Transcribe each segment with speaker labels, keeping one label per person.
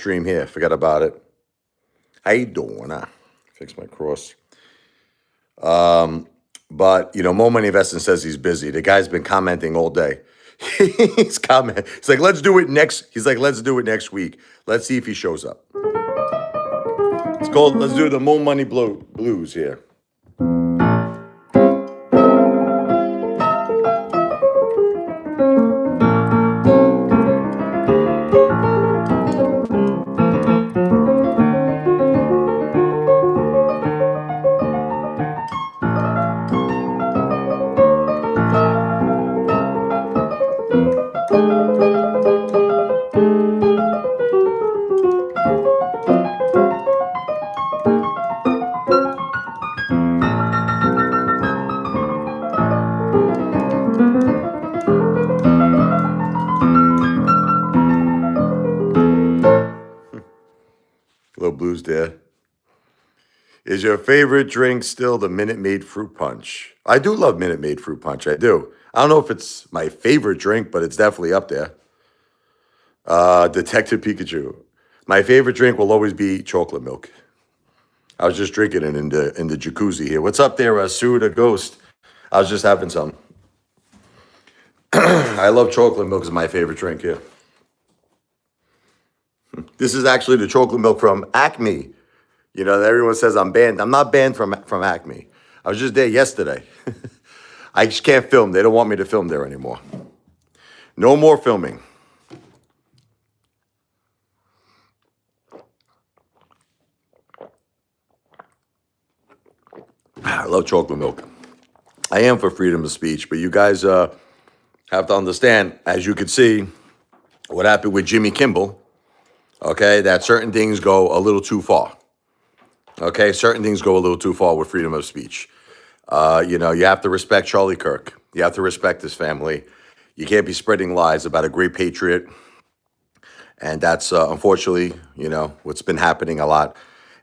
Speaker 1: stream here. Forgot about it. How you doing? Fix my cross. But Mo Money Investing says he's busy. The guy's been commenting all day. He's commenting. He's like, let's do it next. He's like, let's do it next week. Let's see if he shows up. It's called. Let's do the Mo Money Blues here. Little blues there. Is your favorite drink still the Minute Maid fruit punch? I do love Minute Maid fruit punch. I do. I don't know if it's my favorite drink, but it's definitely up there. Detective Pikachu. My favorite drink will always be chocolate milk. I was just drinking it in the jacuzzi here. What's up there, Sue the Ghost? I was just having some. I love chocolate milk. Is my favorite drink here. This is actually the chocolate milk from Acme. Everyone says I'm banned. I'm not banned from Acme. I was just there yesterday. I just can't film. They don't want me to film there anymore. No more filming. I love chocolate milk. I am for freedom of speech, but you guys have to understand, as you can see, what happened with Jimmy Kimmel, okay, that certain things go a little too far. Okay, certain things go a little too far with freedom of speech. You have to respect Charlie Kirk. You have to respect his family. You can't be spreading lies about a great patriot. And that's unfortunately, what's been happening a lot.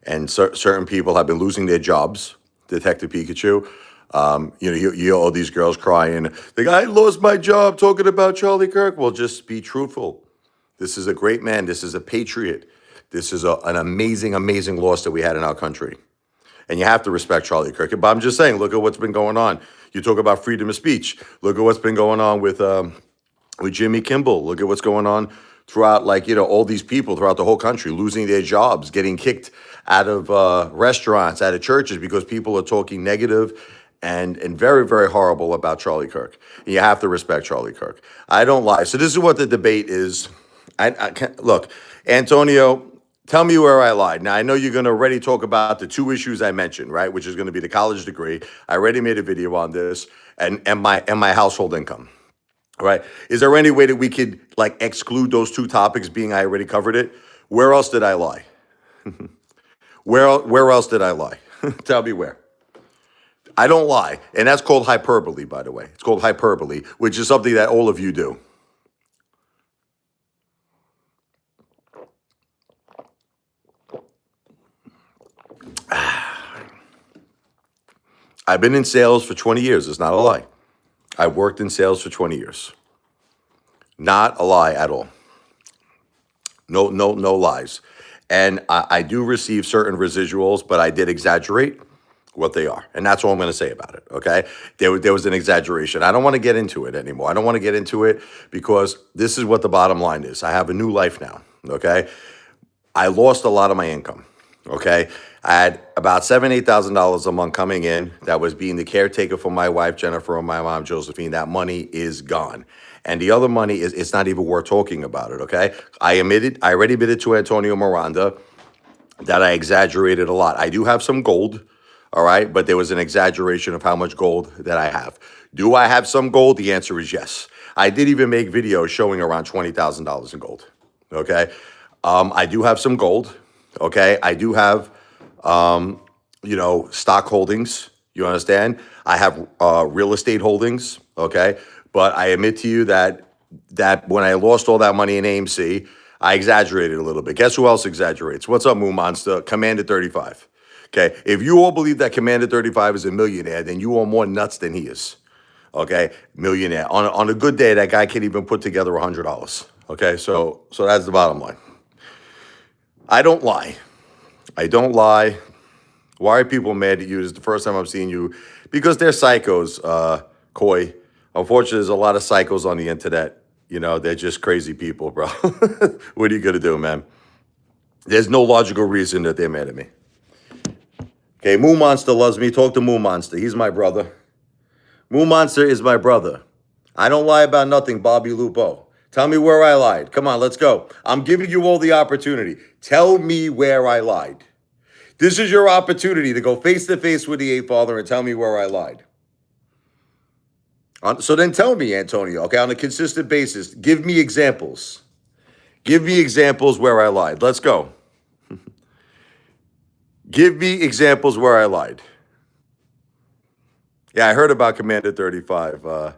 Speaker 1: And certain people have been losing their jobs. Detective Pikachu. You hear all these girls crying. The guy lost my job talking about Charlie Kirk. Well, just be truthful. This is a great man. This is a patriot. This is an amazing, amazing loss that we had in our country. And you have to respect Charlie Kirk. But I'm just saying, look at what's been going on. You talk about freedom of speech. Look at what's been going on with Jimmy Kimmel. Look at what's going on throughout, all these people throughout the whole country losing their jobs, getting kicked out of restaurants, out of churches because people are talking negative and very, very horrible about Charlie Kirk. And you have to respect Charlie Kirk. I don't lie. So this is what the debate is. I can't, look, Antonio, tell me where I lied. Now, I know you're going to already talk about the two issues I mentioned, right? Which is going to be the college degree. I already made a video on this and my household income. All right. Is there any way that we could exclude those two topics being I already covered it? Where else did I lie? Where else did I lie? Tell me where. I don't lie. And that's called hyperbole, by the way. It's called hyperbole, which is something that all of you do. I've been in sales for 20 years. It's not a lie. I've worked in sales for 20 years. Not a lie at all. No lies. And I do receive certain residuals, but I did exaggerate what they are. And that's all I'm going to say about it, okay? There was an exaggeration. I don't want to get into it anymore. I don't want to get into it because this is what the bottom line is. I have a new life now, okay? I lost a lot of my income, okay? I had about $7,000, $8,000 a month coming in. That was being the caretaker for my wife, Jennifer, and my mom, Josephine. That money is gone. And the other money it's not even worth talking about it, okay? I already admitted to Antonio Miranda that I exaggerated a lot. I do have some gold, all right? But there was an exaggeration of how much gold that I have. Do I have some gold? The answer is yes. I did even make videos showing around $20,000 in gold, okay? I do have some gold, okay? I do have, stock holdings, you understand? I have real estate holdings, okay? But I admit to you that when I lost all that money in AMC, I exaggerated a little bit. Guess who else exaggerates? What's up, Moon Monster? Commander 35. Okay, if you all believe that Commander 35 is a millionaire, then you are more nuts than he is. Okay, millionaire. On a good day, that guy can't even put together $100. Okay, so that's the bottom line. I don't lie. I don't lie. Why are people mad at you? This is the first time I'm seeing you. Because they're psychos, Coy. Unfortunately, there's a lot of psychos on the internet. You know, they're just crazy people, bro. What are you going to do, man? There's no logical reason that they're mad at me. Okay, Moon Monster loves me. Talk to Moon Monster. He's my brother. Moon Monster is my brother. I don't lie about nothing, Bobby Lupo. Tell me where I lied. Come on, let's go. I'm giving you all the opportunity. Tell me where I lied. This is your opportunity to go face to face with the Apefather and tell me where I lied. So then tell me, Antonio, okay, on a consistent basis, give me examples. Give me examples where I lied. Let's go. Give me examples where I lied. Yeah, I heard about Commander 35.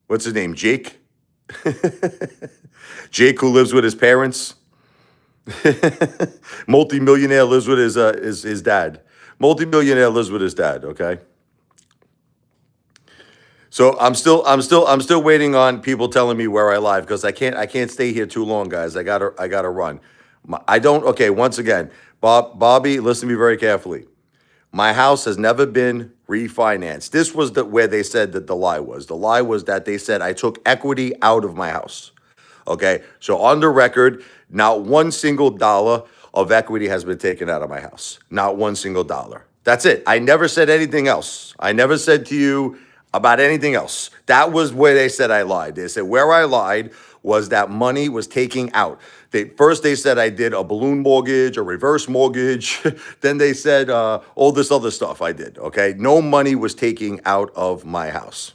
Speaker 1: What's his name? Jake? Jake, who lives with his parents? Multi-millionaire lives with his dad. Multi-millionaire lives with his dad, okay? So I'm still waiting on people telling me where I live because I can't stay here too long, guys. I gotta run. Okay, once again, Bobby, listen to me very carefully. My house has never been refinanced. This was where they said that the lie was. The lie was that they said I took equity out of my house. Okay, so on the record, not one single dollar of equity has been taken out of my house. Not one single dollar. That's it. I never said anything else. I never said to you about anything else. That was where they said I lied. They said where I lied was that money was taking out. First they said I did a balloon mortgage, a reverse mortgage. Then they said all this other stuff I did, okay? No money was taking out of my house.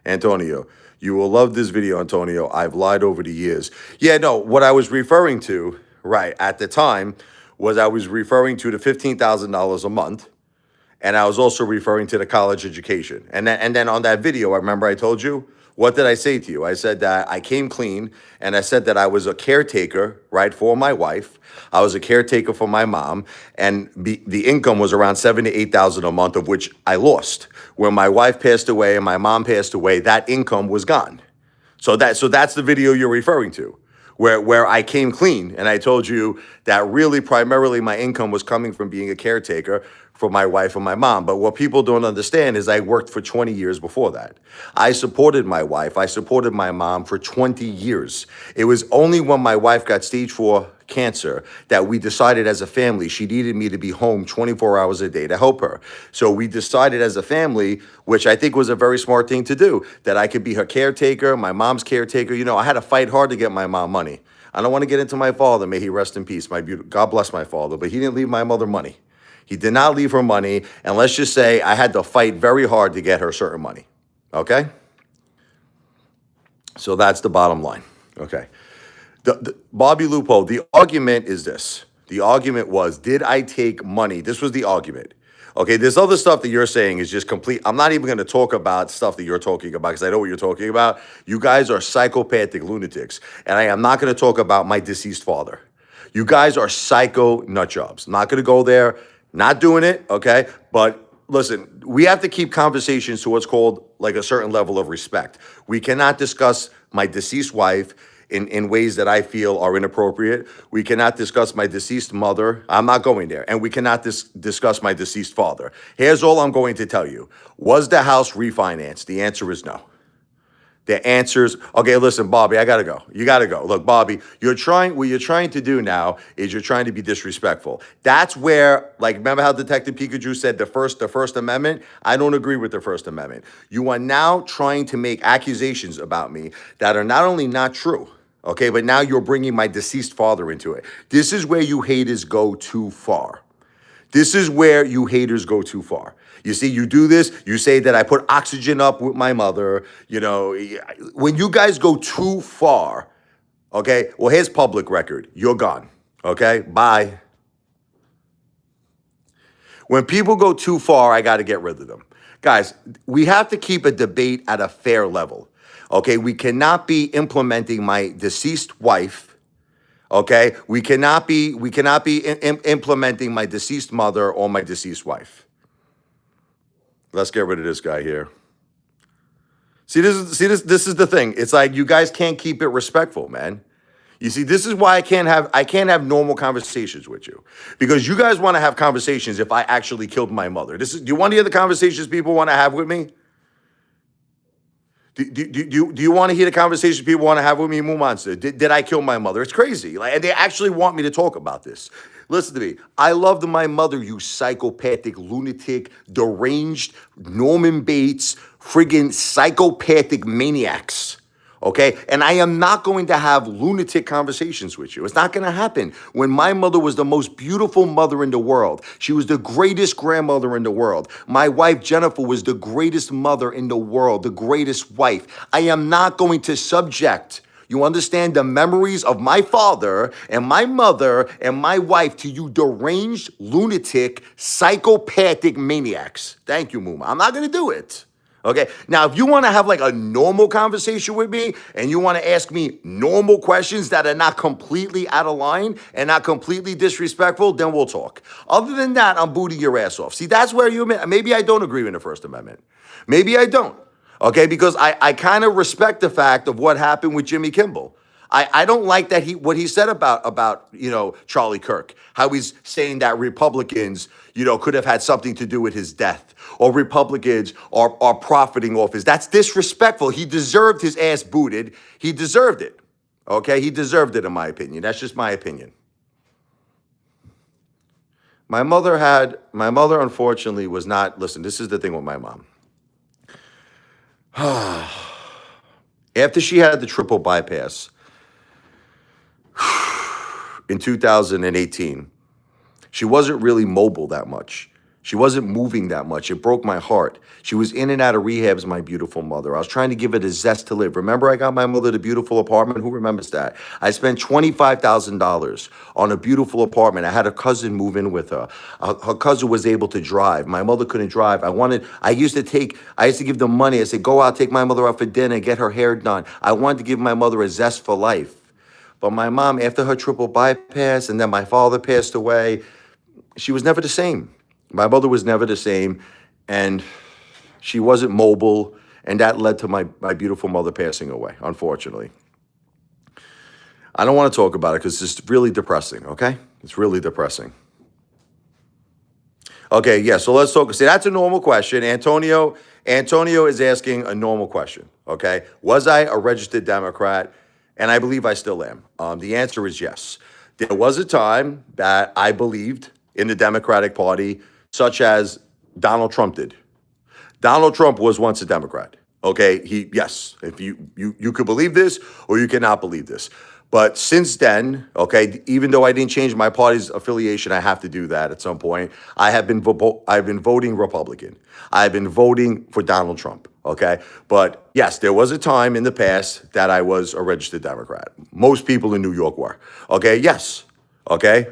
Speaker 1: Antonio, you will love this video, Antonio. I've lied over the years. Yeah, no, what I was referring to, right, at the time, was I was referring to the $15,000 a month, and I was also referring to the college education. And then on that video, I remember I told you, what did I say to you? I said that I came clean, and I said that I was a caretaker, right, for my wife. I was a caretaker for my mom, and the income was around $7,000 to $8,000 a month, of which I lost. When my wife passed away and my mom passed away, that income was gone. So that's the video you're referring to, where I came clean and I told you that really primarily my income was coming from being a caretaker for my wife and my mom. But what people don't understand is I worked for 20 years before that. I supported my wife. I supported my mom for 20 years. It was only when my wife got stage 4 cancer that we decided as a family she needed me to be home 24 hours a day to help her. So we decided as a family, which I think was a very smart thing to do, that I could be her caretaker, my mom's caretaker. You know, I had to fight hard to get my mom money. I don't want to get into my father. May he rest in peace. God bless my father, but he didn't leave my mother money. He did not leave her money, and let's just say I had to fight very hard to get her certain money, okay? So that's the bottom line, okay? Bobby Lupo, the argument is this. The argument was, did I take money? This was the argument. Okay, this other stuff that you're saying is just complete. I'm not even going to talk about stuff that you're talking about because I know what you're talking about. You guys are psychopathic lunatics, and I am not going to talk about my deceased father. You guys are psycho nut jobs. I'm not going to go there. Not doing it, okay? But listen, we have to keep conversations to what's called like a certain level of respect. We cannot discuss my deceased wife in ways that I feel are inappropriate. We cannot discuss my deceased mother. I'm not going there. And we cannot discuss my deceased father. Here's all I'm going to tell you. Was the house refinanced? The answer is no. The answers, okay, listen, Bobby, I gotta go. You gotta go. Look, Bobby, what you're trying to do now is you're trying to be disrespectful. That's where, like, remember how Detective Pikachu said the First Amendment? I don't agree with the First Amendment. You are now trying to make accusations about me that are not only not true, okay, but now you're bringing my deceased father into it. This is where you haters go too far. This is where you haters go too far. You see, you do this, you say that I put oxygen up with my mother. You know, when you guys go too far, okay, well, here's public record. You're gone, okay? Bye. When people go too far, I got to get rid of them. Guys, we have to keep a debate at a fair level, okay? We cannot be implementing my deceased wife. Okay, we cannot be implementing my deceased mother or my deceased wife. Let's get rid of this guy here. This is the thing. It's like you guys can't keep it respectful, man. You see, this is why I can't have normal conversations with you, because you guys want to have conversations if I actually killed my mother. Do you want to hear the conversations people want to have with me? Do you want to hear the conversations people want to have with me, Moo Monster? Did I kill my mother? It's crazy. Like, and they actually want me to talk about this. Listen to me. I loved my mother, you psychopathic, lunatic, deranged, Norman Bates, friggin' psychopathic maniacs. Okay? And I am not going to have lunatic conversations with you. It's not going to happen. When my mother was the most beautiful mother in the world, she was the greatest grandmother in the world. My wife, Jennifer, was the greatest mother in the world, the greatest wife. I am not going to subject, you understand, the memories of my father and my mother and my wife to you deranged, lunatic, psychopathic maniacs. Thank you, Mooma. I'm not going to do it. Okay. Now, if you want to have like a normal conversation with me and you want to ask me normal questions that are not completely out of line and not completely disrespectful, then we'll talk. Other than that, I'm booting your ass off. See, that's where maybe I don't agree with the First Amendment. Maybe I don't. Okay. Because I kind of respect the fact of what happened with Jimmy Kimball. I don't like that what he said about Charlie Kirk, how he's saying that Republicans could have had something to do with his death, or Republicans are profiting off his. That's disrespectful. He deserved his ass booted. He deserved it. Okay, he deserved it in my opinion. That's just my opinion. My mother unfortunately was not. Listen, this is the thing with my mom. After she had the triple bypass in 2018, she wasn't really mobile that much. She wasn't moving that much. It broke my heart. She was in and out of rehabs, my beautiful mother. I was trying to give her the zest to live. Remember, I got my mother the beautiful apartment? Who remembers that? I spent $25,000 on a beautiful apartment. I had a cousin move in with her. Her cousin was able to drive. My mother couldn't drive. I used to give them money. I said, go out, take my mother out for dinner, get her hair done. I wanted to give my mother a zest for life. But my mom, after her triple bypass, and then my father passed away, she was never the same. My mother was never the same, and she wasn't mobile, and that led to my beautiful mother passing away, unfortunately. I don't want to talk about it because it's really depressing, okay? It's really depressing. Okay, yeah, so let's talk. See, that's a normal question. Antonio is asking a normal question, okay? Was I a registered Democrat? And I believe I still am. The answer is yes. There was a time that I believed in the Democratic Party, such as Donald Trump did. Donald Trump was once a Democrat. Okay, yes. If you could believe this or you cannot believe this. But since then, okay, even though I didn't change my party's affiliation, I have to do that at some point. I've been voting Republican. I've been voting for Donald Trump. Okay, but yes, there was a time in the past that I was a registered Democrat. Most people in New York were. Okay, yes. Okay.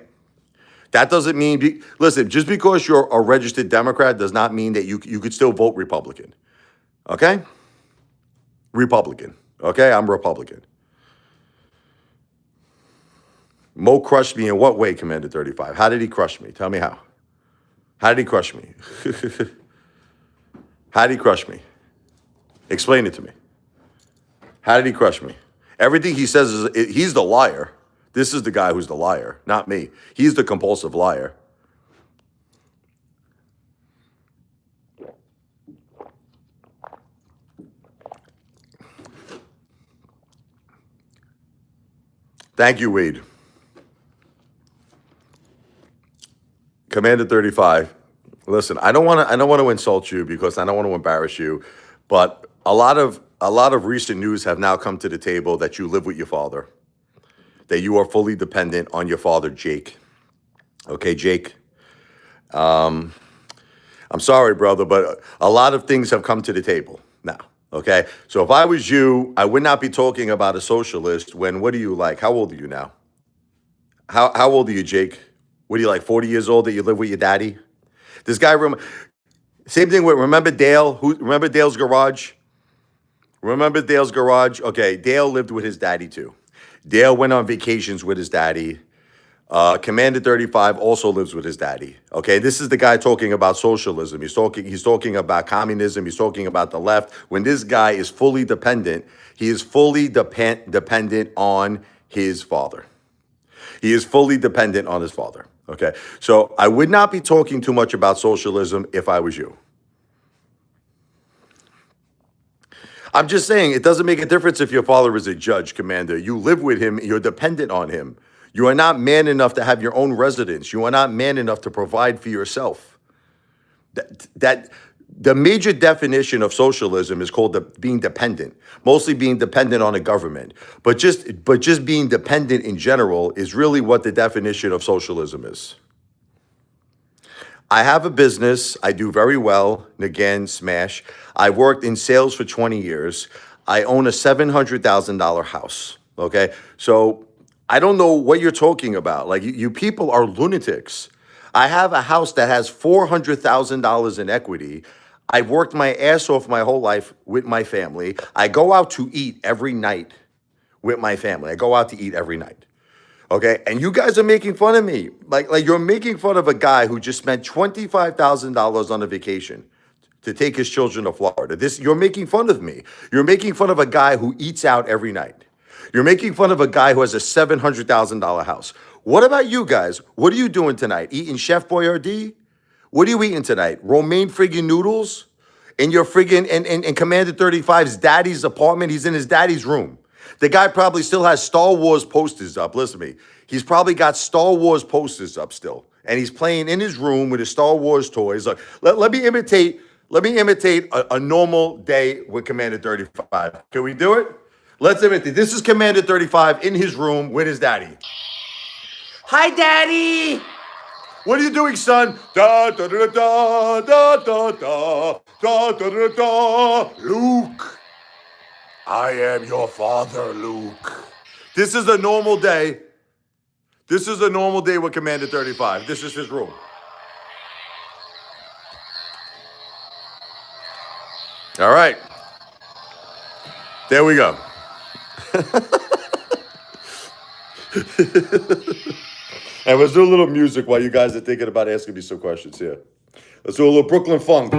Speaker 1: That doesn't mean, listen, just because you're a registered Democrat does not mean that you could still vote Republican. Okay? Republican. Okay? I'm Republican. Mo crushed me in what way, Commander 35? How did he crush me? Tell me how. How did he crush me? How did he crush me? Explain it to me. How did he crush me? Everything he says he's the liar. This is the guy who's the liar, not me. He's the compulsive liar. Thank you, Wade. Commander 35. Listen, I don't want to insult you because I don't want to embarrass you, but a lot of recent news have now come to the table that you live with your father, that you are fully dependent on your father, Jake. Okay, Jake. I'm sorry, brother, but a lot of things have come to the table now. Okay, so if I was you, I would not be talking about a socialist when, what are you like? How old are you now? How old are you, Jake? What are you, like 40 years old that you live with your daddy? This guy, same thing with, remember Dale? Remember Dale's garage? Remember Dale's garage? Okay, Dale lived with his daddy too. Dale went on vacations with his daddy. Commander 35 also lives with his daddy. Okay, this is the guy talking about socialism. He's talking about communism. He's talking about the left. When this guy is fully dependent, he is fully dependent on his father. He is fully dependent on his father. Okay. So I would not be talking too much about socialism if I was you. I'm just saying it doesn't make a difference if your father is a judge, Commander. You live with him, you're dependent on him. You are not man enough to have your own residence. You are not man enough to provide for yourself. That the major definition of socialism is called being dependent, mostly being dependent on a government. But just being dependent in general is really what the definition of socialism is. I have a business. I do very well. And again, smash. I worked in sales for 20 years. I own a $700,000 house. Okay. So I don't know what you're talking about. Like you people are lunatics. I have a house that has $400,000 in equity. I've worked my ass off my whole life with my family. I go out to eat every night with my family. I go out to eat every night. Okay, and you guys are making fun of me. Like you're making fun of a guy who just spent $25,000 on a vacation to take his children to Florida. You're making fun of me. You're making fun of a guy who eats out every night. You're making fun of a guy who has a $700,000 house. What about you guys? What are you doing tonight? Eating Chef Boyardee? What are you eating tonight? Romaine friggin' noodles? In your friggin' in Commander 35's daddy's apartment? He's in his daddy's room. The guy probably still has Star Wars posters up. Listen to me. He's probably got Star Wars posters up still. And he's playing in his room with his Star Wars toys. Look, let me imitate a normal day with Commander 35. Can we do it? Let's imitate. This is Commander 35 in his room with his daddy. Hi, Daddy. What are you doing, son? Da da da da da da da da da da da. Luke, I am your father, Luke. This is a normal day. This is a normal day with Commander 35. This is his room. All right. There we go. And let's do a little music while you guys are thinking about asking me some questions here. Let's do a little Brooklyn funk.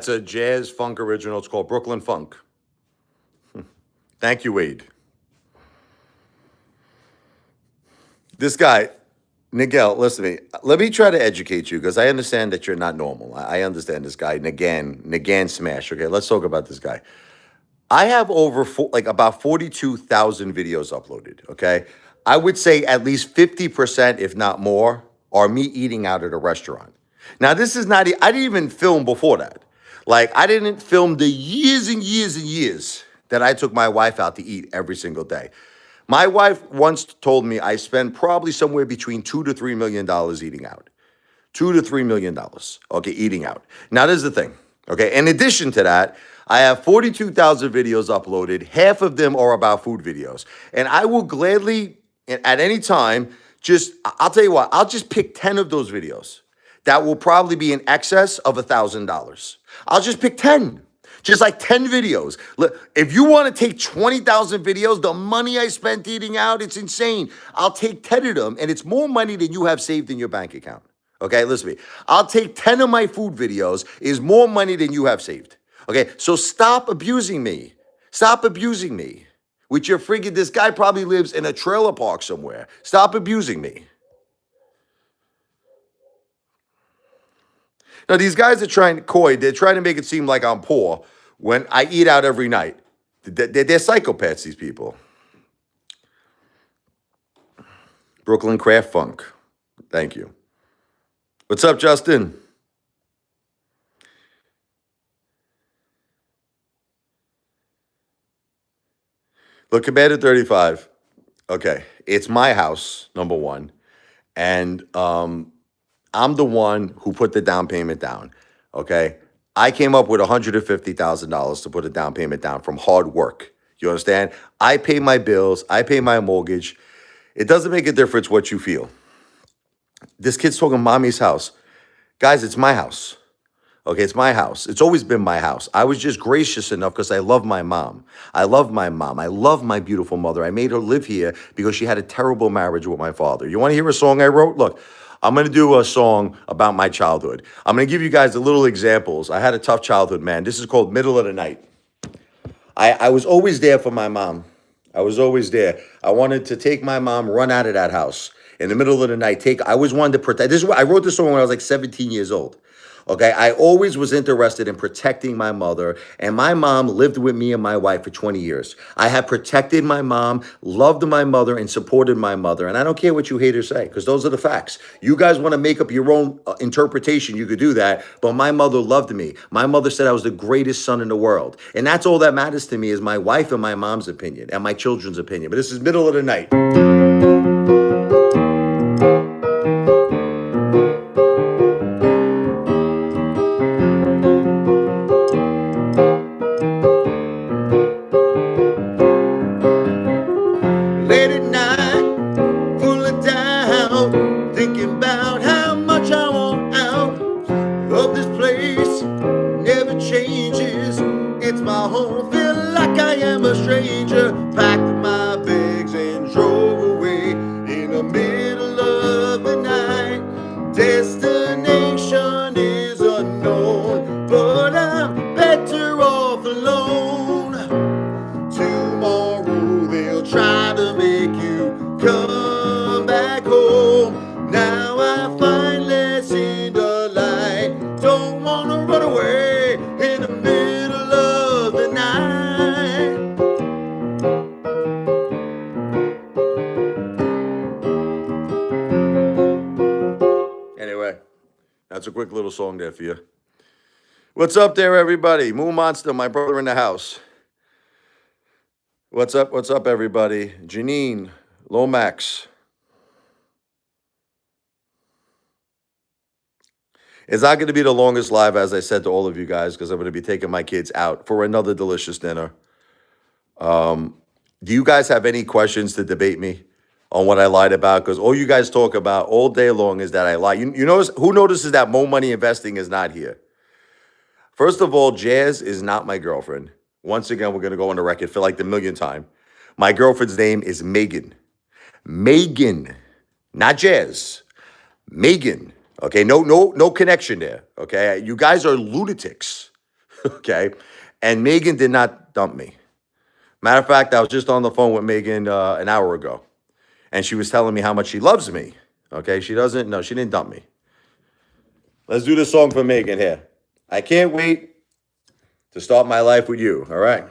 Speaker 1: That's a jazz funk original. It's called Brooklyn Funk. Thank you, Wade. This guy, Nigel, listen to me. Let me try to educate you because I understand that you're not normal. I understand this guy, Nagan Smash. Okay, let's talk about this guy. I have about 42,000 videos uploaded, okay? I would say at least 50%, if not more, are me eating out at a restaurant. Now, this is not, I didn't even film before that. Like, I didn't film the years and years and years that I took my wife out to eat every single day. My wife once told me I spend probably somewhere between $2 to $3 million eating out. $2 to $3 million, okay, eating out. Now, there's the thing, okay? In addition to that, I have 42,000 videos uploaded. Half of them are about food videos. And I will gladly, at any time, I'll tell you what, I'll just pick 10 of those videos that will probably be in excess of $1,000. I'll just pick 10. Just like 10 videos. Look, if you want to take 20,000 videos, the money I spent eating out, it's insane. I'll take 10 of them, and it's more money than you have saved in your bank account. Okay, listen to me. I'll take 10 of my food videos, is more money than you have saved. Okay, so stop abusing me. Stop abusing me. With your friggin', this guy probably lives in a trailer park somewhere. Stop abusing me. Now, these guys are they're trying to make it seem like I'm poor when I eat out every night. They're psychopaths, these people. Brooklyn Craft Funk. Thank you. What's up, Justin? Look, Commander 35. Okay, it's my house, number one. And I'm the one who put the down payment down, okay? I came up with $150,000 to put a down payment down from hard work. You understand? I pay my bills. I pay my mortgage. It doesn't make a difference what you feel. This kid's talking mommy's house. Guys, it's my house. Okay, it's my house. It's always been my house. I was just gracious enough because I love my mom. I love my mom. I love my beautiful mother. I made her live here because she had a terrible marriage with my father. You want to hear a song I wrote? Look, I'm going to do a song about my childhood. I'm going to give you guys a little examples. I had a tough childhood, man. This is called Middle of the Night. I was always there for my mom. I was always there. I wanted to take my mom, run out of that house in the middle of the night. I always wanted to protect. This is what I wrote this song when I was like 17 years old. Okay, I always was interested in protecting my mother, and my mom lived with me and my wife for 20 years. I have protected my mom, loved my mother, and supported my mother, and I don't care what you haters say, because those are the facts. You guys want to make up your own interpretation, you could do that, but my mother loved me. My mother said I was the greatest son in the world, and that's all that matters to me is my wife and my mom's opinion, and my children's opinion. But this is Middle of the Night. That's a quick little song there for you. What's up there, everybody? Moon Monster, my brother in the house. What's up, everybody? Janine, Lomax. It's not going to be the longest live, as I said to all of you guys, because I'm going to be taking my kids out for another delicious dinner. Do you guys have any questions to debate me on what I lied about? Because all you guys talk about all day long is that I lie. You notice, who notices that Mo Money Investing is not here? First of all, Jazz is not my girlfriend. Once again, we're going to go on the record for like the millionth time. My girlfriend's name is Megan. Megan, not Jazz. Megan. Okay, no connection there. Okay, you guys are lunatics. Okay, and Megan did not dump me. Matter of fact, I was just on the phone with Megan an hour ago, and she was telling me how much she loves me. Okay, she didn't dump me. Let's do this song for Megan here. I can't wait to start my life with you. All right.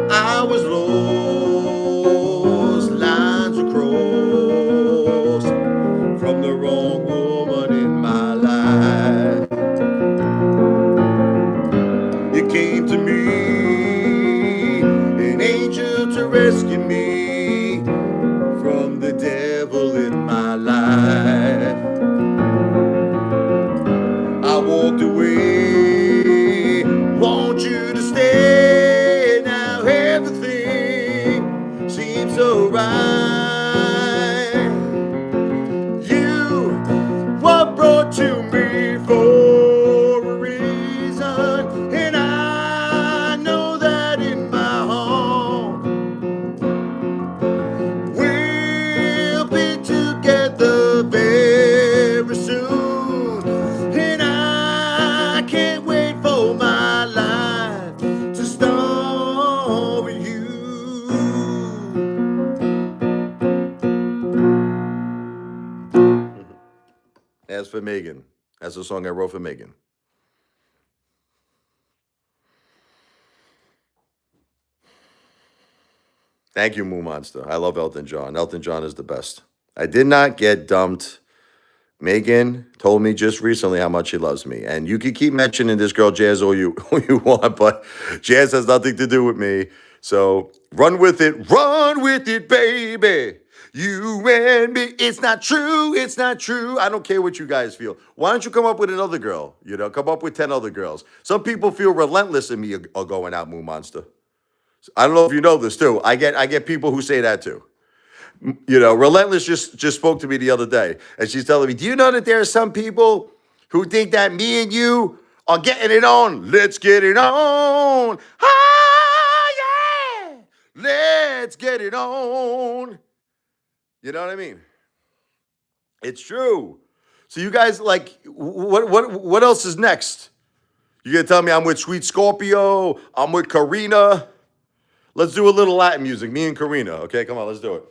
Speaker 1: I was lost, woman in my life. You came to me, an angel to rescue me from the devil in my life. I walked away, want you to stay. Now everything seems so right. You were brought to me for a reason, and I know that in my heart we'll be together very soon, and I can't wait for my life to start with you. As for Megan, that's the song I wrote for Megan. Thank you, Moo Monster. I love Elton John. Elton John is the best. I did not get dumped. Megan told me just recently how much she loves me. And you can keep mentioning this girl, Jazz, all you want, but Jazz has nothing to do with me. So run with it. Run with it, baby. You and me. It's not true. It's not true. I don't care what you guys feel. Why don't you come up with another girl? You know, come up with 10 other girls. Some people feel relentless in me are going out, Moo Monster. I don't know if you know this too. I get people who say that too. You know, Relentless just spoke to me the other day, and she's telling me, do you know that there are some people who think that me and you are getting it on? Let's get it on. Ah, yeah. Let's get it on. You know what I mean? It's true. So you guys, like, what else is next? You gonna tell me I'm with Sweet Scorpio? I'm with Karina? Let's do a little Latin music, me and Karina. Okay, come on, let's do it.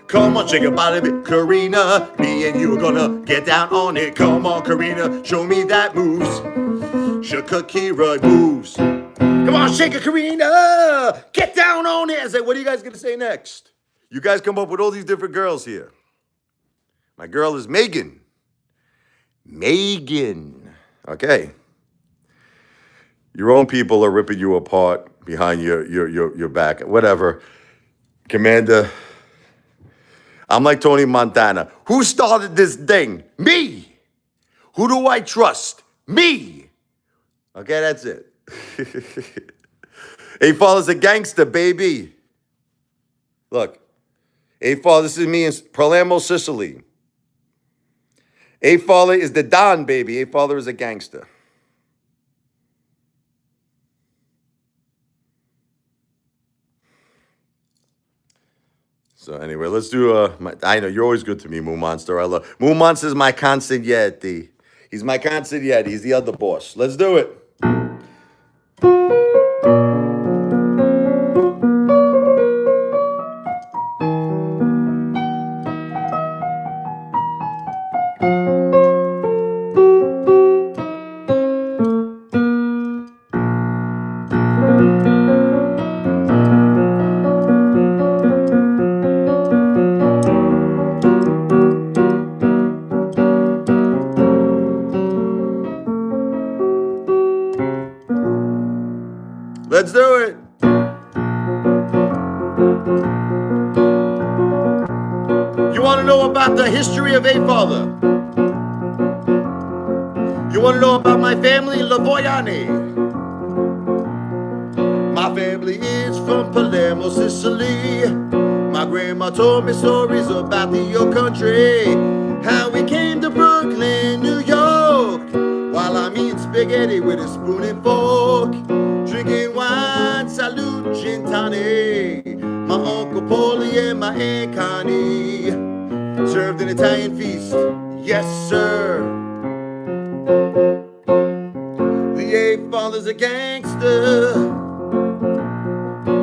Speaker 1: Come on, shake your body, Karina. Me and you are gonna get down on it. Come on, Karina, show me that moves. Shakira moves. Come on, shake it, Karina. Get down on it. I say, what are you guys gonna say next? You guys come up with all these different girls here. My girl is Megan. Megan. Okay. Your own people are ripping you apart behind your back. Whatever. Commander, I'm like Tony Montana. Who started this thing? Me. Who do I trust? Me. Okay, that's it. Apefather's a gangster, baby. Look. Apefather, this is me in Palermo, Sicily. Apefather is the Don, baby. Apefather is a gangster. So anyway, let's do I know you're always good to me, Moo Monster. I love Moo Monster is my consigliere. He's my consigliere. He's the other boss. Let's do it. Let's do it. You want to know about the history of Apefather? You want to know about my family, Lavoiani? My family is from Palermo, Sicily. My grandma told me stories about your country, how we came to Brooklyn, New York, while I'm eating spaghetti with a spoon and fork, drinking wine, salute, gin tonic. My Uncle Paulie and my Aunt Connie served an Italian feast, yes sir. The Apefather's a gangster,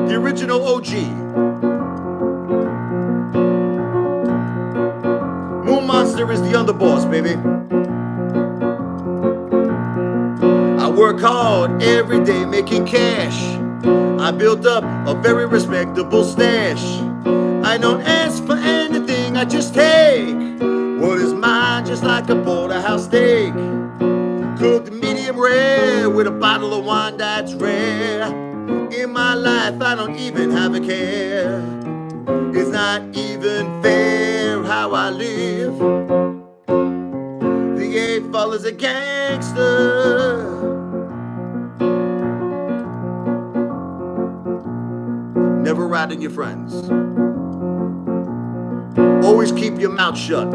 Speaker 1: the original OG. Moon Monster is the underboss, baby. I work hard every day making cash. I built up a very respectable stash. I don't ask for anything, I just take what is mine, just like a porterhouse steak. Cooked medium rare with a bottle of wine that's rare. In my life I don't even have a care. It's not even fair how I live. The Apefather's a gangster. Never rat on your friends. Always keep your mouth shut.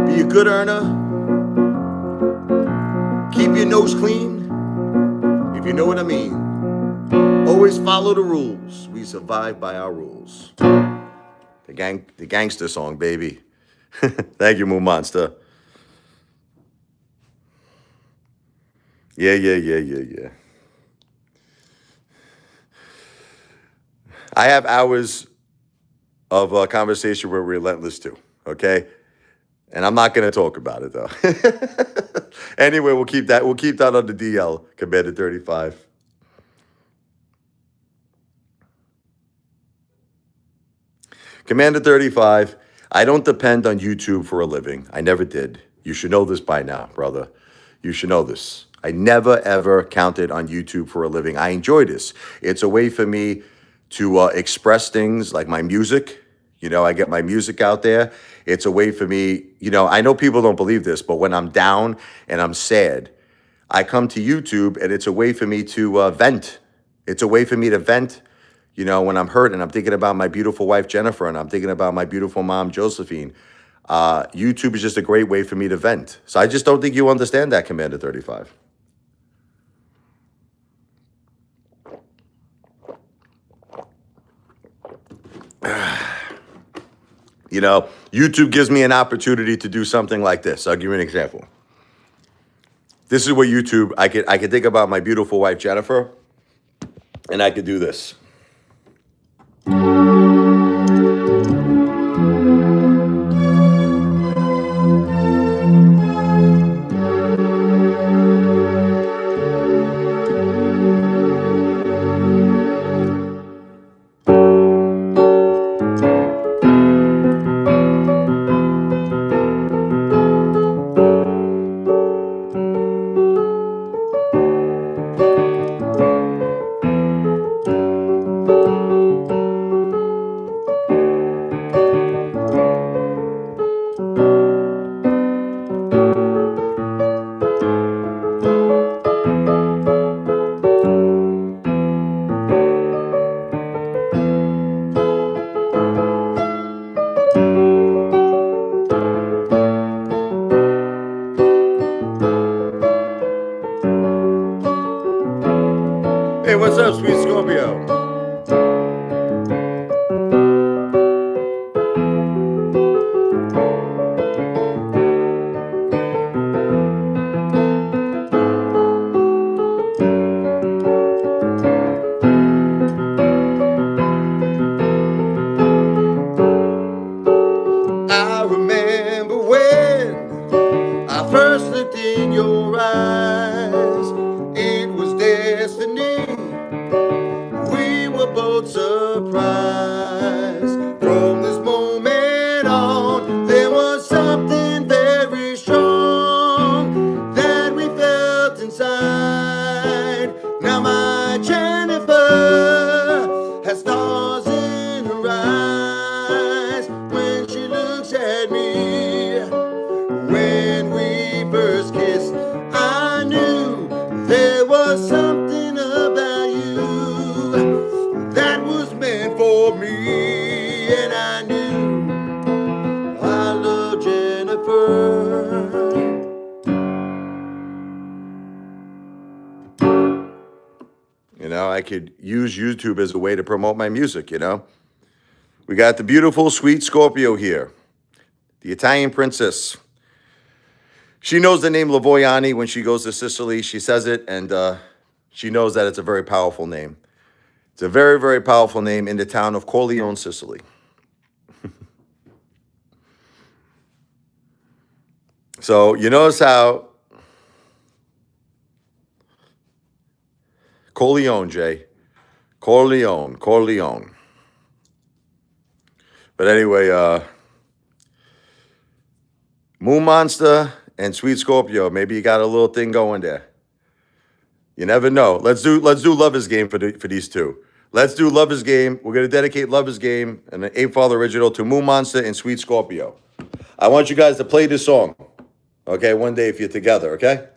Speaker 1: Be a good earner. Keep your nose clean, if you know what I mean. Always follow the rules. We survive by our rules. The gangster song, baby. Thank you, Moon Monster. Yeah. I have hours of conversation with Relentless too, okay? And I'm not gonna talk about it though. Anyway, we'll keep that on the DL, Commander 35. Commander 35, I don't depend on YouTube for a living. I never did. You should know this by now, brother. You should know this. I never, ever counted on YouTube for a living. I enjoy this. It's a way for me to express things like my music. You know, I get my music out there. It's a way for me, you know, I know people don't believe this, but when I'm down and I'm sad, I come to YouTube and it's a way for me to vent. It's a way for me to vent. You know, when I'm hurt and I'm thinking about my beautiful wife, Jennifer, and I'm thinking about my beautiful mom, Josephine, YouTube is just a great way for me to vent. So I just don't think you understand that, Commander 35. You know, YouTube gives me an opportunity to do something like this. I'll give you an example. This is what YouTube, I could think about my beautiful wife, Jennifer, and I could do this. Hey, what's up, sweet Scorpio? I remember when I first looked in your eyes. It was destiny. We were both surprised. From this moment on, there was something very strong that we felt inside. Now my Jennifer has stars in her eyes when she looks at me. When we first kissed, I knew there was something about you that was meant for me, and I knew I loved Jennifer. You know, I could use YouTube as a way to promote my music, you know. We got the beautiful, sweet Scorpio here, the Italian princess. She knows the name Lavoiani when she goes to Sicily. She says it, and she knows that it's a very powerful name. It's a very, very powerful name in the town of Corleone, Sicily. So you notice how Corleone, Jay. Corleone. But anyway, Moon Monster and Sweet Scorpio. Maybe you got a little thing going there. You never know. Let's do Lover's Game for these two. Let's do Lover's Game. We're gonna dedicate Lover's Game and the Apefather original to Moon Monster and Sweet Scorpio. I want you guys to play this song. Okay, one day if you're together, okay?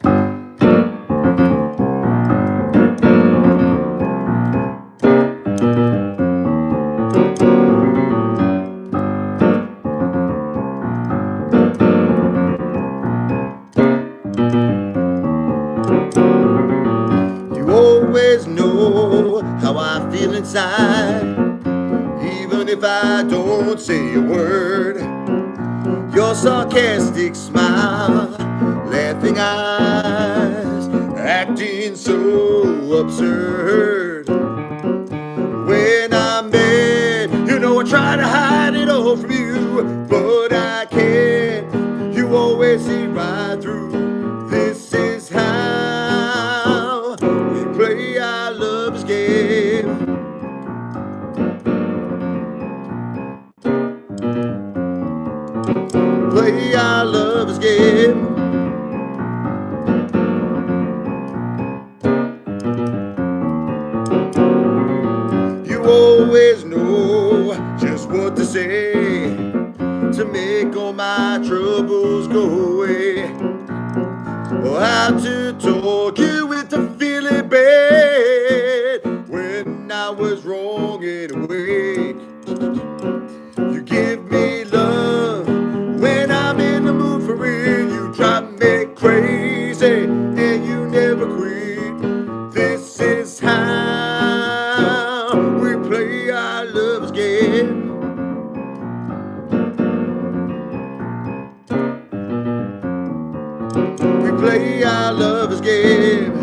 Speaker 1: You always know how I feel inside, even if I don't say a word. Your sarcastic smile, laughing eyes, acting so absurd. When I'm mad, you know I try to hide it all from you, but I can't. You always see right through. This is how we play our love's game. Play our love's game. You always know just what to say to make all my troubles go away, or how to talk you into feeling bad when I was wrong and awake. You give me love when I'm in the mood for it. You drive me crazy and you never quit. This is how we play our love's game. We play our love's game.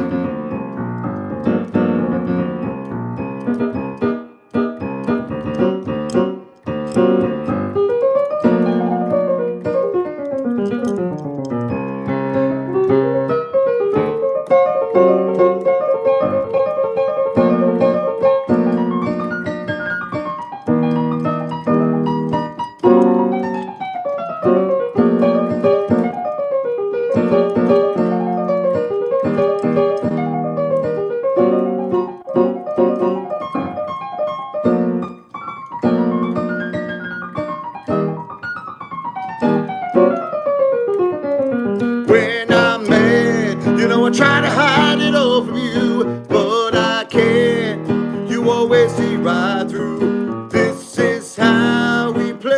Speaker 1: When I'm mad, you know I try to hide it all from you, but I can't. You always see right through. This is how we play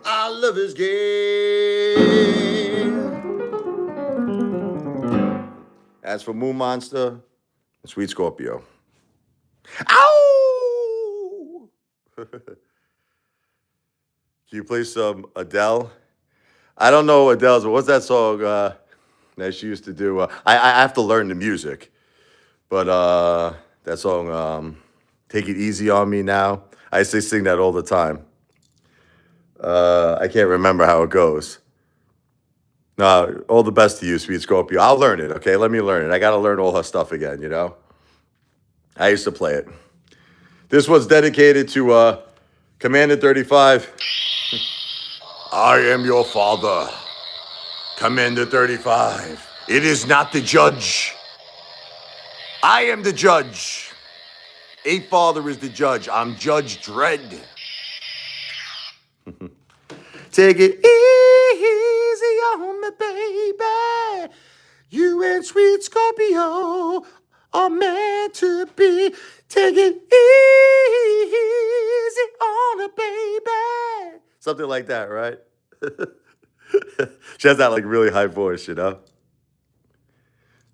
Speaker 1: our lover's game. As for Moon Monster and Sweet Scorpio. Ow! Can you play some Adele? I don't know Adele's, but what's that song that she used to do? I have to learn the music, but that song, "Take It Easy on Me Now." I used to sing that all the time. I can't remember how it goes. No, all the best to you, Sweet Scorpio. I'll learn it, okay? Let me learn it. I got to learn all her stuff again, you know? I used to play it. This one's dedicated to Commander 35. I am your father, Commander 35. It is not the judge. I am the judge. Apefather is the judge. I'm Judge Dredd. Take it easy on me, baby. You and Sweet Scorpio are meant to be. Take it easy on me, baby. Something like that, right? She has that like really high voice, you know?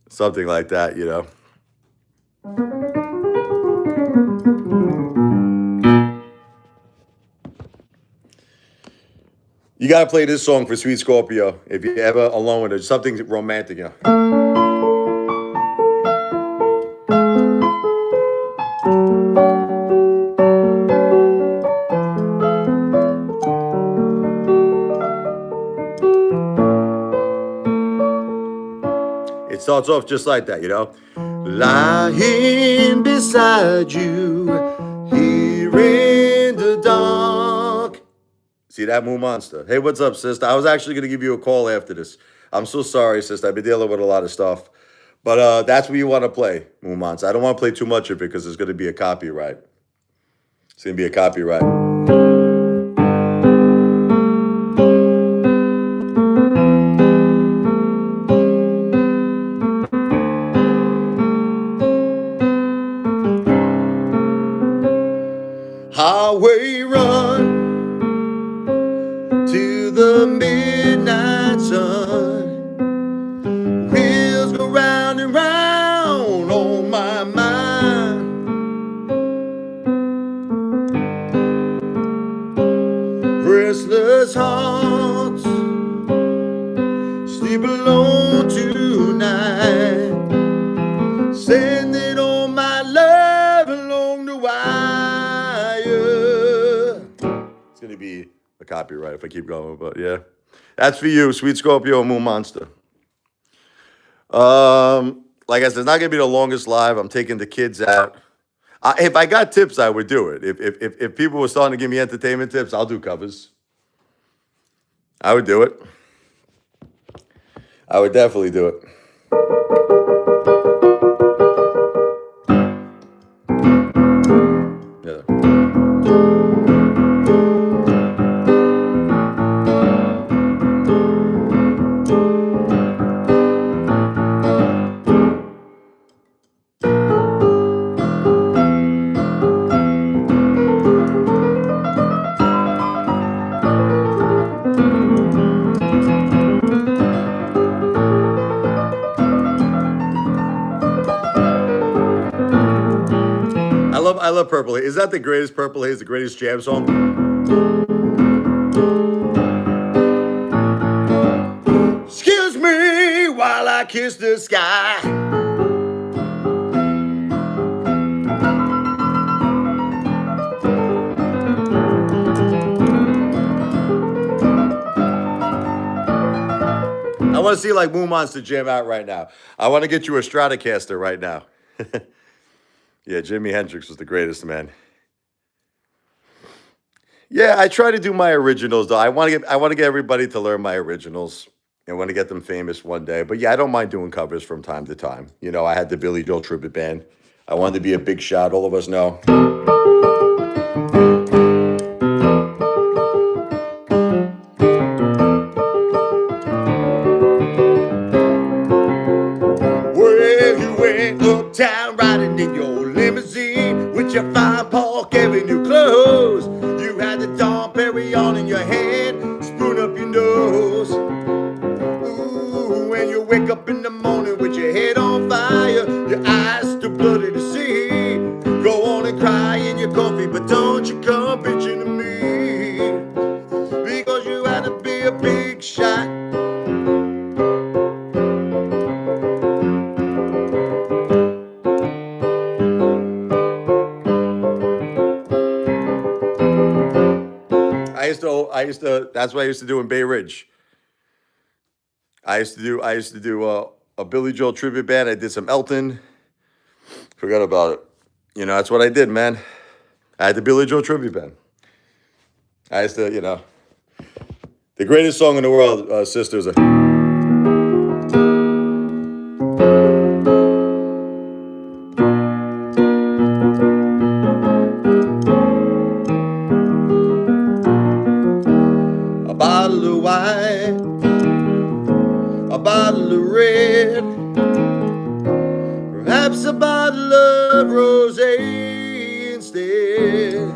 Speaker 1: Something like that, you know? You gotta play this song for Sweet Scorpio if you're ever alone with her. Something romantic, you know? It starts off just like that, you know. Lying beside you, here in the dark. See that, Moon Monster? Hey, what's up, sister? I was actually going to give you a call after this. I'm so sorry, sister. I've been dealing with a lot of stuff. But that's what you want to play, Moon Monster. I don't want to play too much of it because there's going to be a copyright. It's going to be a copyright. Highway run to the midnight sun. Wheels go round and round on my mind. Restless hearts sleep alone tonight. Sending all my love along the wire. It's gonna be a copyright if I keep going, but yeah. That's for you, Sweet Scorpio and Moon Monster. Like I said, it's not gonna be the longest live. I'm taking the kids out. If I got tips, I would do it. If people were starting to give me entertainment tips, I'll do covers. I would do it. I would definitely do it. Yeah. I love Purple Haze. Is that the greatest Purple Haze, the greatest jam song? Excuse me while I kiss the sky. I want to see like Moon Monster jam out right now. I want to get you a Stratocaster right now. Yeah, Jimi Hendrix was the greatest, man. Yeah, I try to do my originals though. I want to get everybody to learn my originals. I want to get them famous one day. But yeah, I don't mind doing covers from time to time. You know, I had the Billy Joel tribute band. I wanted to be a big shot. All of us know. Well, you went uptown riding in your limousine with your fine Park Avenue clothes. You had the Dom Perignon in your hand, spoon up your nose. Ooh, when you wake up in the morning with your head on fire, your eyes too bloody to see. Go on and cry in your coffee, but don't you come bitching to me, because you had to be a big shot. I used to, that's what I used to do in Bay Ridge. I used to do a Billy Joel tribute band. I did some Elton. Forgot about it. You know, that's what I did, man. I had the Billy Joel tribute band. I used to, you know, the greatest song in the world, Sisters. A bottle of wine, a bottle of red, perhaps a bottle of rosé instead.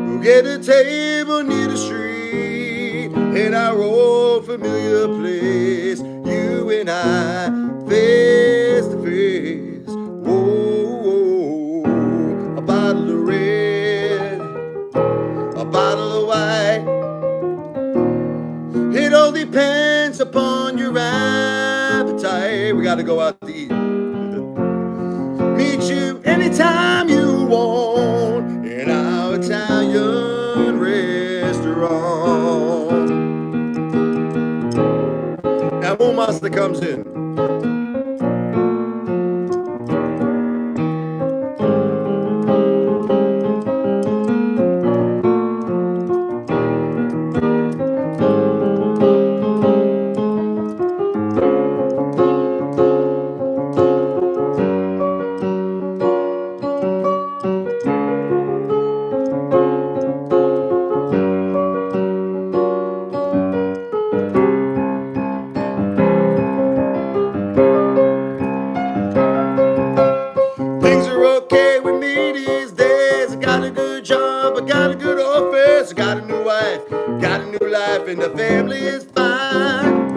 Speaker 1: We'll get a table near the street in our old familiar place, you and I, face to face. Whoa, a bottle of red, a bottle of white. It all depends upon your appetite. We got to go out to eat. Meet you anytime you want in our Italian restaurant. Now, Fumo Monster comes in. Things are okay with me these days. I got a good job, I got a good office, I got a new wife, got a new life, and the family is fine.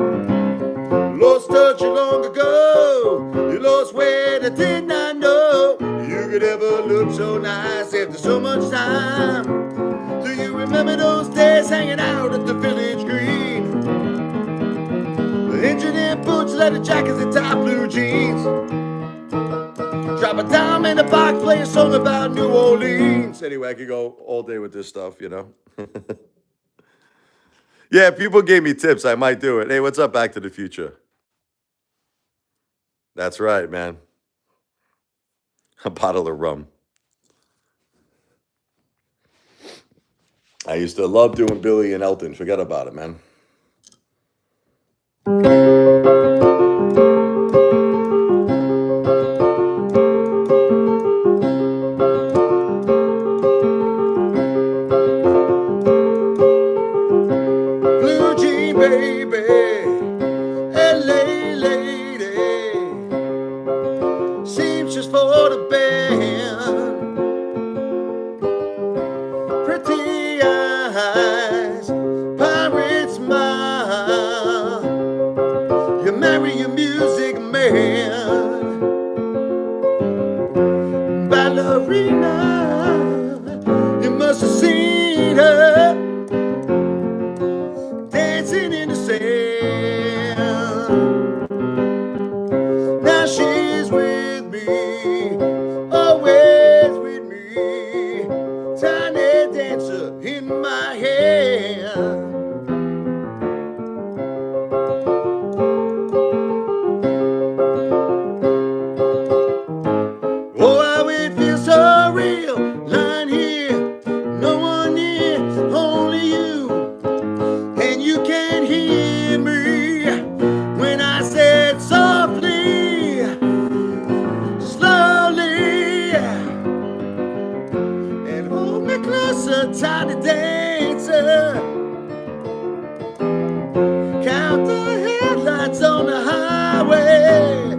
Speaker 1: Lost touch long ago, you lost weight I did not know. You could ever look so nice after so much time. Do you remember those days hanging out at the village green? The engineer boots, leather jackets, and tight blue jeans. Drop a dime in the box, play a song about New Orleans. Anyway, I could go all day with this stuff, you know. Yeah, if people gave me tips, I might do it. Hey, what's up, Back to the Future? That's right, man. A bottle of rum. I used to love doing Billy and Elton. Forget about it, man. Blue jean baby, LA lady, seems just for the band. Pretty eyes, pirate smile. You marry your music man. Ballerina, you must have seen her dancing in the sand. Now she's with me, always with me. Tiny dancer in my hand. Oh, how it feels so real, lying here, no one near, only you. And you can hear me when I said softly, slowly, and hold me closer, tiny dancer. Count the headlights on the highway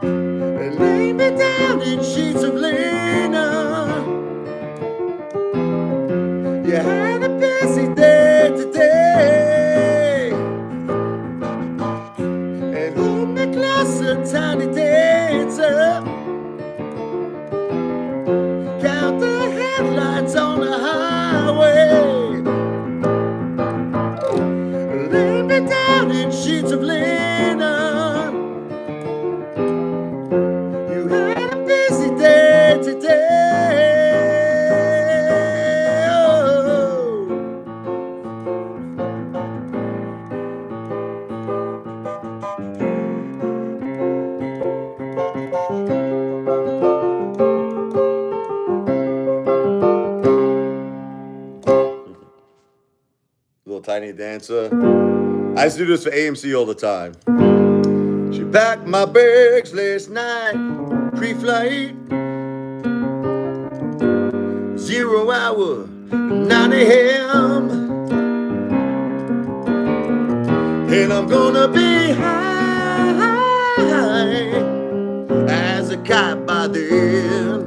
Speaker 1: and lay me down in sheets of linen. You had a busy day today, and hold me closer, tiny dancer. Count the headlights on the highway, lay me down in sheets of linen. You had a busy day today. Little tiny dancer. I used to do this for AMC all the time. She packed my bags last night, pre-flight, 0 hour, 9 a.m. And I'm gonna be high as a kite by then.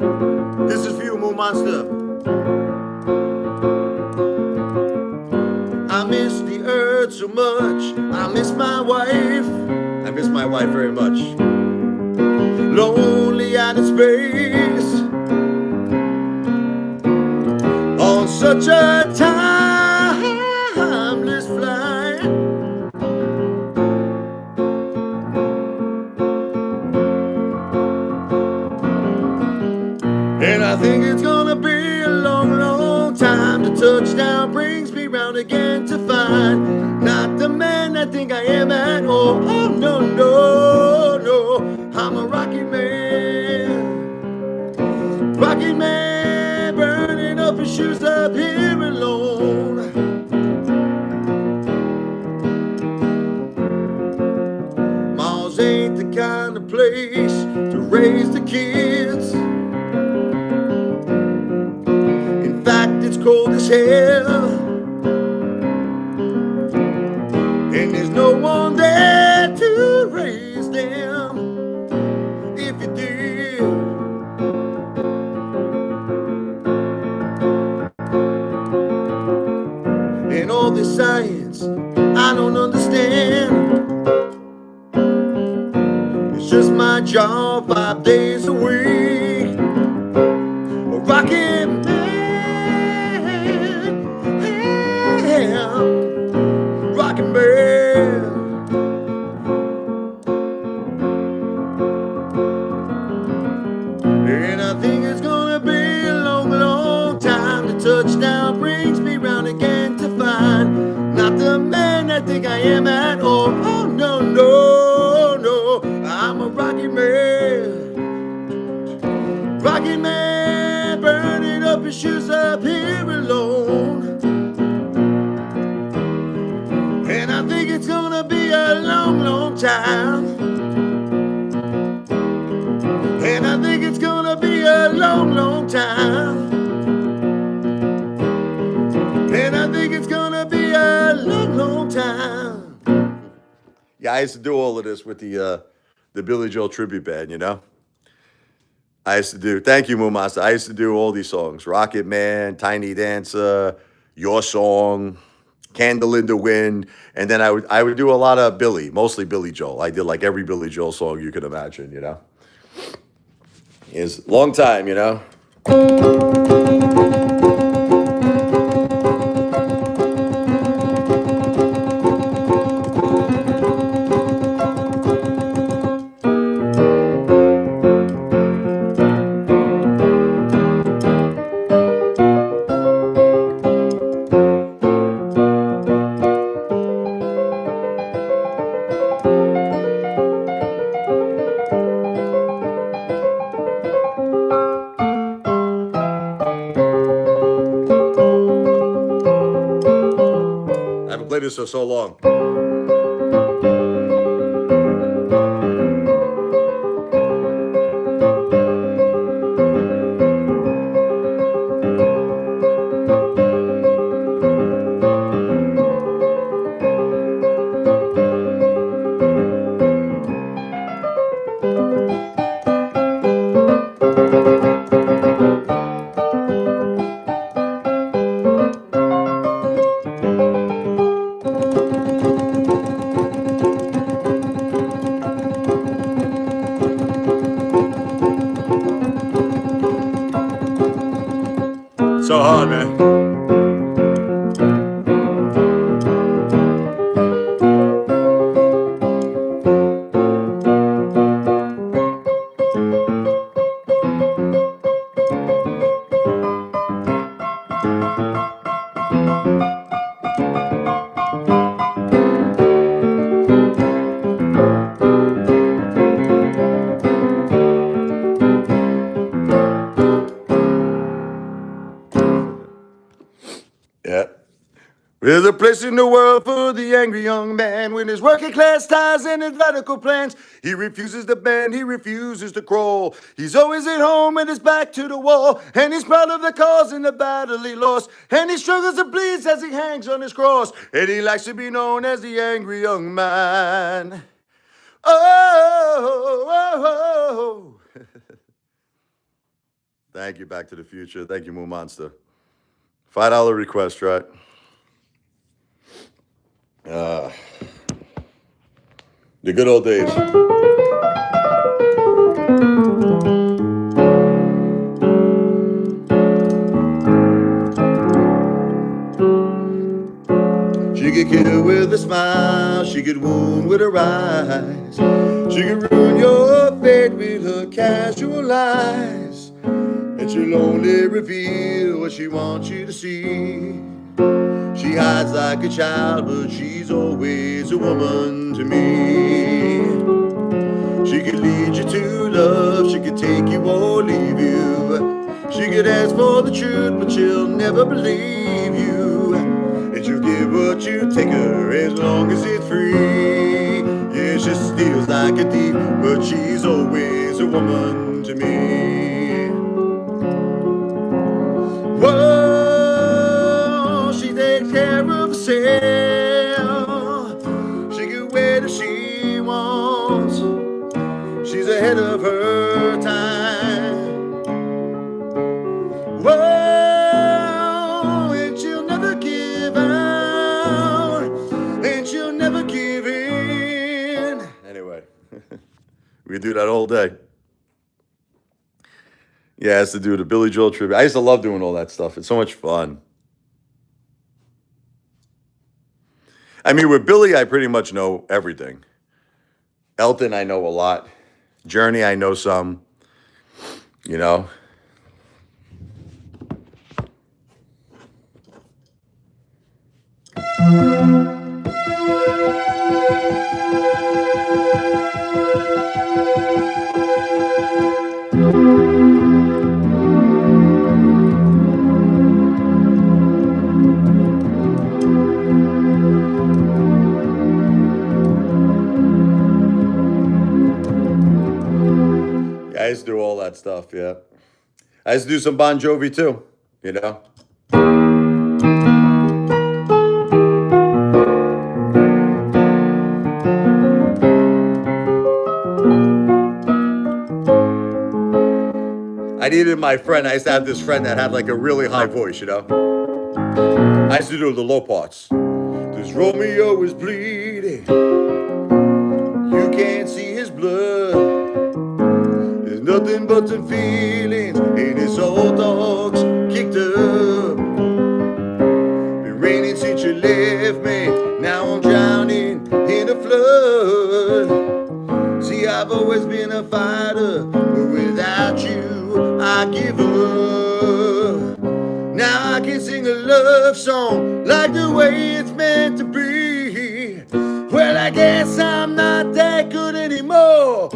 Speaker 1: This is for you, Moon Monster. I miss the earth so much. I miss my wife. I miss my wife very much. Lonely out in space on such a timeless flight. And I think it's gonna be a long, long time. The touchdown brings me round again to find not the man that I think I am at all. Oh, no, no, no. I'm a rocky man. Rocky man, burning up his shoes up here alone. Mars ain't the kind of place to raise the kids. In fact, it's cold as hell. And there's no one there to raise them if you did. And all this science I don't understand. It's just my job 5 days a week. A rocket man, rocket man. And I think it's gonna be a long, long time. The touchdown brings me round again to find not the man I think I am at all. Oh, no, no, no. I'm a rocky man. Rocky man, burning up his shoes up here alone. And I think it's gonna be a long, long time. And I think it's gonna be a long, long time. And I think it's gonna be a long, long time. Yeah, I used to do all of this with the Billy Joel tribute band, you know? I used to do, thank you, Mumasa. I used to do all these songs. Rocket Man, Tiny Dancer, Your Song, Candle in the Wind. And then I would do a lot of Billy, mostly Billy Joel. I did like every Billy Joel song you could imagine, you know? It's a long time, you know? I haven't played this for so long. So hard, man. Yeah. There's a place in the world for the angry young man with his working class ties and his radical plans. He refuses to bend, he refuses to crawl. He's always at home with his back to the wall, and he's proud of the cause and the battle he lost. And he struggles and bleeds as he hangs on his cross, and he likes to be known as the angry young man. Oh, oh, oh. Thank you, Back to the Future. Thank you, Moon Monster. $5 request, right? The good old days. She could kill with a smile, she could wound with her eyes, she could ruin your fate with her casual lies, and she'll only reveal what she wants you to see. She hides like a child, but she's always a woman to me. She could lead you to love, she could take you or leave you. She could ask for the truth, but she'll never believe you. And she'll give what you take her as long as it's free. Yeah, she steals like a thief, but she's always a woman to me. Whoa, she takes care of herself. She can wait if she wants. She's ahead of her time. Whoa, and she'll never give out, and she'll never give in. Anyway, we do that all day. Yeah, it's to do the Billy Joel tribute. I used to love doing all that stuff. It's so much fun. I mean, with Billy, I pretty much know everything. Elton, I know a lot. Journey, I know some. You know. I used to do all that stuff, yeah. I used to do some Bon Jovi too, you know. I needed my friend. I used to have this friend that had like a really high voice, you know. I used to do the low parts. This Romeo is bleeding. You can't see his blood. There's nothing but some feelings, and his old dog's kicked up. Been raining since you left me. Now I'm drowning in a flood. See, I've always been a fighter, but without you, I give up. Now I can sing a love song like the way it's meant to be. Well, I guess I'm not that good anymore.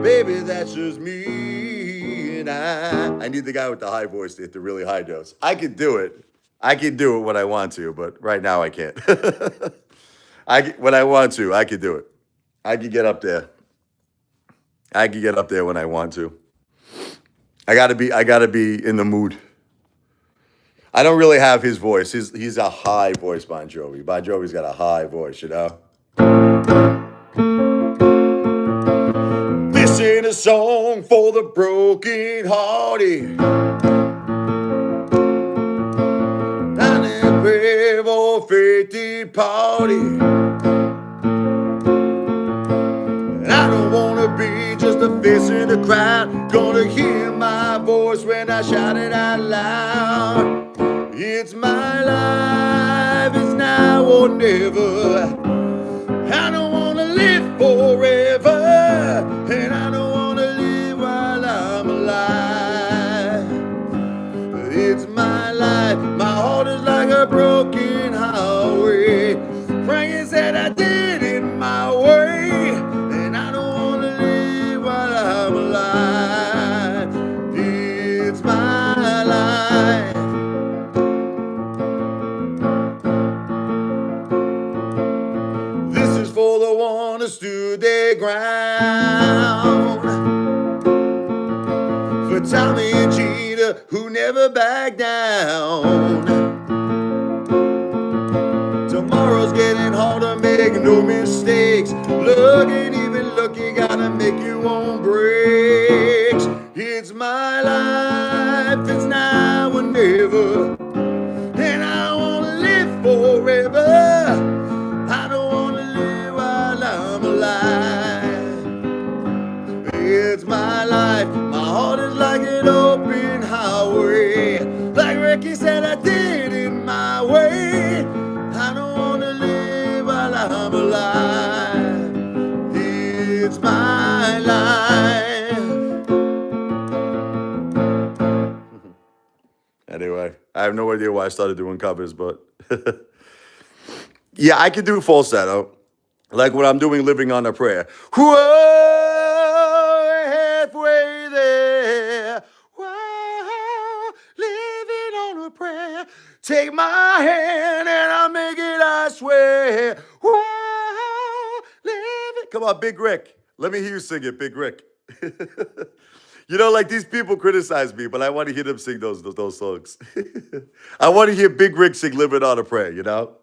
Speaker 1: Baby, that's just me. And I need the guy with the high voice to hit the really high notes. I could do it. I can do it when I want to, but right now I can't. When I want to, I could do it. I could get up there. I could get up there when I want to. I gotta be in the mood. I don't really have his voice. He's a high voice, Bon Jovi. Bon Jovi's got a high voice, you know. This ain't a song for the broken hearted. Not a brave or fated party. I don't wanna be just a face in the crowd. Gonna hear my voice when I shout it out loud. It's my life, it's now or never. I don't wanna live forever, and I don't wanna live while I'm alive. It's my life, my heart is like a broken highway. Frankie said I did it my way, and I don't wanna live while I'm alive. It's my life. This is for the one who stood their ground. For Tommy and Gina who never back down. Tomorrow's getting harder, make no mistakes. Look, ain't even lucky, gotta make your own breaks. It's my life, it's now or never. And I don't wanna live forever. I don't wanna live while I'm alive. It's my life, my heart is like an open highway. Like Ricky said, I did it my way. I don't wanna live while I'm alive. It's my life. Anyway, I have no idea why I started doing covers, but Yeah, I can do falsetto, like what I'm doing living on a prayer. Whoa, halfway there. Whoa, living on a prayer. Take my hand and I'll make it, I swear. Whoa, living. Come on, Big Rick. Let me hear you sing it, Big Rick. You know, like these people criticize me, but I want to hear them sing those songs. I want to hear Big Rick sing Living on a Prayer, you know?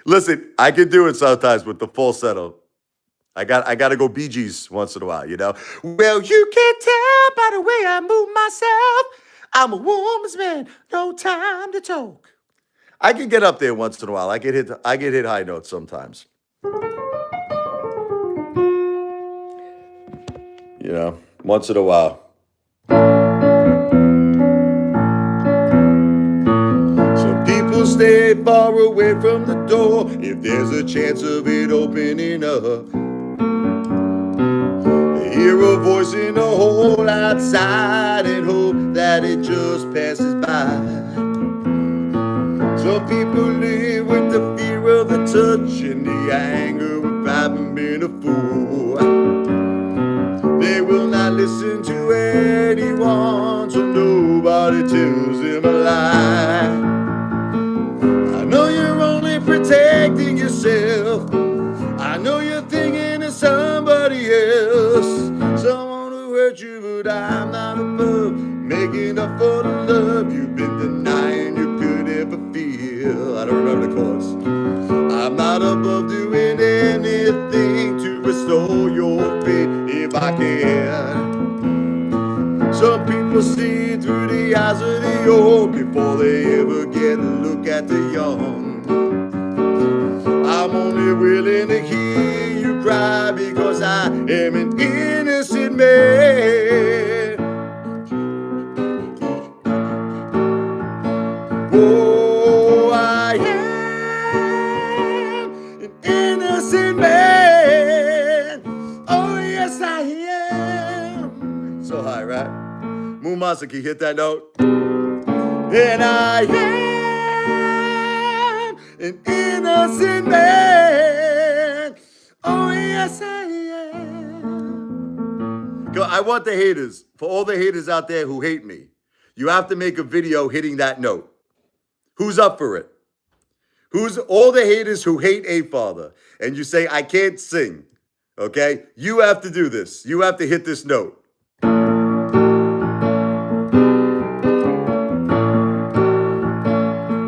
Speaker 1: Listen, I can do it sometimes with the falsetto. I got to go Bee Gees once in a while, you know? Well, you can tell by the way I move myself. I'm a woman's man, no time to talk. I can get up there once in a while. I get hit high notes sometimes. You know, once in a while. Some people stay far away from the door if there's a chance of it opening up. They hear a voice in the hole outside and hope that it just passes by. Some people live with the fear of the touch and the anger of having been a fool. They will not listen to anyone, so nobody tells them a lie. I know you're only protecting yourself. I know you're thinking of somebody else, someone who hurt you, but I'm not above making up for the love you've been denying you could ever feel. I don't remember the chorus. I'm not above doing anything to restore your faith if I can. Some people see through the eyes of the old before they ever get a look at the young. I'm only willing to hear you cry because I am an innocent man. Oh, I am an innocent man. Oh, yes, I am. So high, right? Moon Monster, can you hit that note? And I am an innocent man. Oh, yes, I am. I want the haters, for all the haters out there who hate me, you have to make a video hitting that note. Who's up for it? Who's all the haters who hate Apefather and you say, I can't sing, okay? You have to do this. You have to hit this note.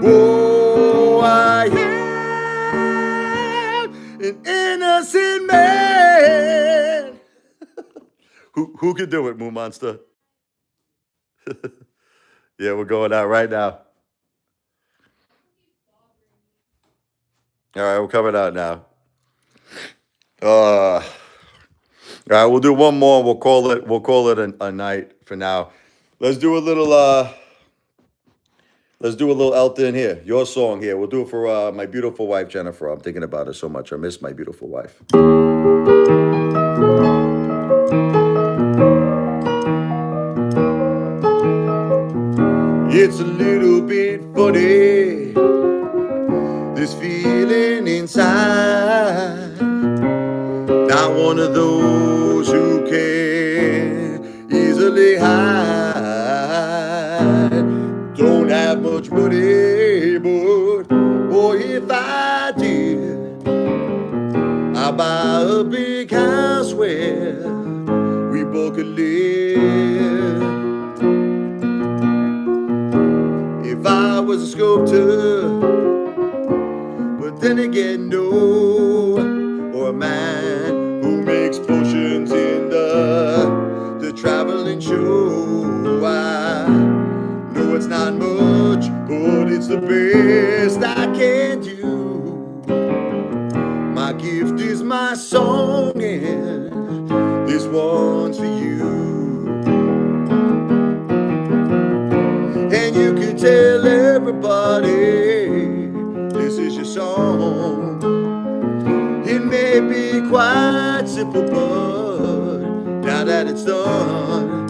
Speaker 1: Oh, I am an innocent man. Who can do it, Moon Monster? Yeah, we're going out right now. All right, we're coming out now. All right, we'll do one more. We'll call it a night for now. Let's do a little Elton here. Your song here. We'll do it for my beautiful wife Jennifer. I'm thinking about her so much. I miss my beautiful wife. It's a little bit funny, this feeling inside. Not one of those who can easily hide. Don't have much money, but boy, if I did, I'd buy a big house where we both could live. If I was a sculptor, but then again, no, or a man who makes potions in the traveling show. I know it's not much, but it's the best I can do. My gift is my song, and this one's for you. And you could tell everybody this is your song. It may be quite simple, but now that it's done,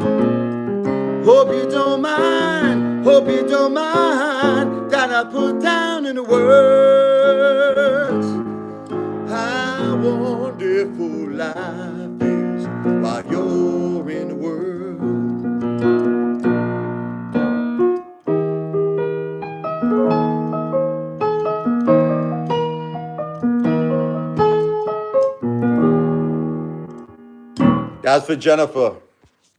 Speaker 1: hope you don't mind, Hope you don't mind that I put down in the words how wonderful life is while you're in the world. That's for Jennifer.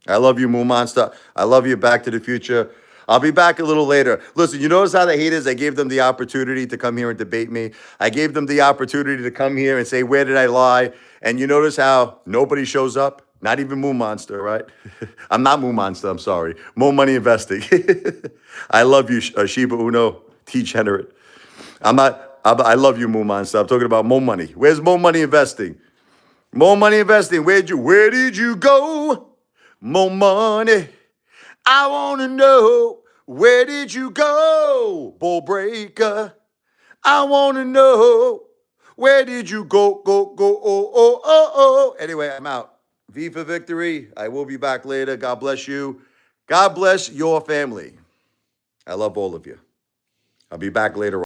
Speaker 1: I love you, Moon Monster. I love you, Back to the Future. I'll be back a little later. Listen, you notice how the haters, I gave them the opportunity to come here and debate me. I gave them the opportunity to come here and say, where did I lie? And you notice how nobody shows up? Not even Moon Monster, right? I'm not Moon Monster, I'm sorry. More Money Investing. I love you, Shiba Uno, degenerate. I love you, Moon Monster. I'm talking about More Money. Where's More Money Investing? More Money Investing. Where did you go? More money. I want to know, where did you go, Bull Breaker? I want to know, where did you go, oh. Anyway, I'm out. V for victory. I will be back later. God bless you. God bless your family. I love all of you. I'll be back later on.